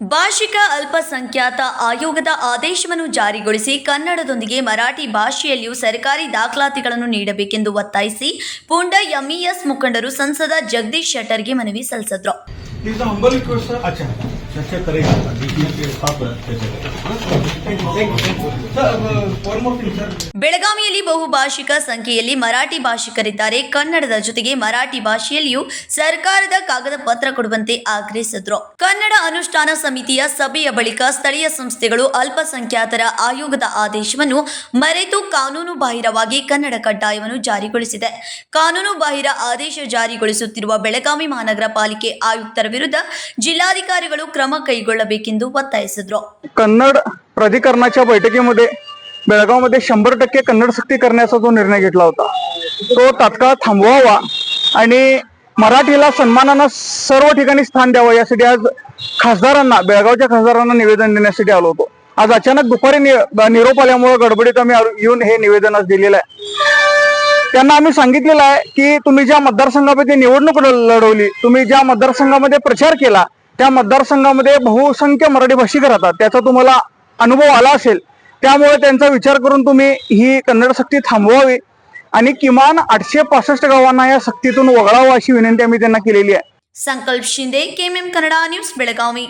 ಭಾಷಿಕ ಅಲ್ಪಸಂಖ್ಯಾತ ಆಯೋಗದ ಆದೇಶವನ್ನು ಜಾರಿಗೊಳಿಸಿ ಕನ್ನಡದೊಂದಿಗೆ ಮರಾಠಿ ಭಾಷೆಯಲ್ಲಿಯೂ ಸರ್ಕಾರಿ ದಾಖಲಾತಿಗಳನ್ನು ನೀಡಬೇಕೆಂದು ಒತ್ತಾಯಿಸಿ ಪೂಂಡ ಎಂಇಎಸ್ ಮುಖಂಡರು ಸಂಸದ ಜಗದೀಶ್ ಶೆಟ್ಟರ್ಗೆ ಮನವಿ ಸಲ್ಲಿಸಿದರು. ಬೆಳಗಾವಿಯಲ್ಲಿ ಬಹುಭಾಷಿಕ ಸಂಖ್ಯೆಯಲ್ಲಿ ಮರಾಠಿ ಭಾಷಿಕರಿದ್ದಾರೆ. ಕನ್ನಡದ ಜೊತೆಗೆ ಮರಾಠಿ ಭಾಷೆಯಲ್ಲಿಯೂ ಸರ್ಕಾರದ ಕಾಗದ ಪತ್ರ ಕೊಡುವಂತೆ ಆಗ್ರಹಿಸಿದರು. ಕನ್ನಡ ಅನುಷ್ಠಾನ ಸಮಿತಿಯ ಸಭೆಯ ಬಳಿಕ ಸ್ಥಳೀಯ ಸಂಸ್ಥೆಗಳು ಅಲ್ಪಸಂಖ್ಯಾತರ ಆಯೋಗದ ಆದೇಶವನ್ನು ಮರೆತು ಕಾನೂನು ಬಾಹಿರವಾಗಿ ಕನ್ನಡ ಕಡ್ಡಾಯವನ್ನು ಜಾರಿಗೊಳಿಸಿದೆ. ಕಾನೂನು ಬಾಹಿರ ಆದೇಶ ಜಾರಿಗೊಳಿಸುತ್ತಿರುವ ಬೆಳಗಾವಿ ಮಹಾನಗರ ಪಾಲಿಕೆ ಆಯುಕ್ತರ ವಿರುದ್ಧ जिल्हाधिकारीಗಳು ಕ್ರಮ ಕೈಗೊಳ್ಳಬೇಕೆಂದು ಒತ್ತಾಯಿಸಿದರು. कन्नड प्राधिकरणाच्या बैठकीमध्ये बेळगावमध्ये 100% कन्नड सक्ती करण्याचा जो निर्णय घेतला होता तो तात्काळ थांबवावा आणि मराठीला सन्मानाने सर्व ठिकाणी स्थान द्यावं यासाठी आज खासदारांना बेळगावच्या खासदारांना निवेदन देण्यासाठी आलो होतो. आज अचानक दुपारी निरोप आल्यामुळे गडबडीत आम्ही येऊन हे निवेदन आज दिलेलं आहे. त्यांना आम्ही सांगितलेलं आहे की तुम्ही ज्या मतदारसंघामध्ये निवडणूक लढवली, तुम्ही ज्या मतदारसंघामध्ये प्रचार केला त्या मतदारसंघामध्ये बहुसंख्य मराठी भाषिक राहतात, त्याचा तुम्हाला अनुभव आला असेल. त्यामुळे त्यांचा विचार करून तुम्ही ही कन्नड सक्ती थांबवावी आणि किमान 865 गावांना या सक्तीतून वगळावं अशी विनंती आम्ही त्यांना केलेली आहे. संकल्प शिंदे, केएमएम कन्नडा न्यूज, बेळगावी.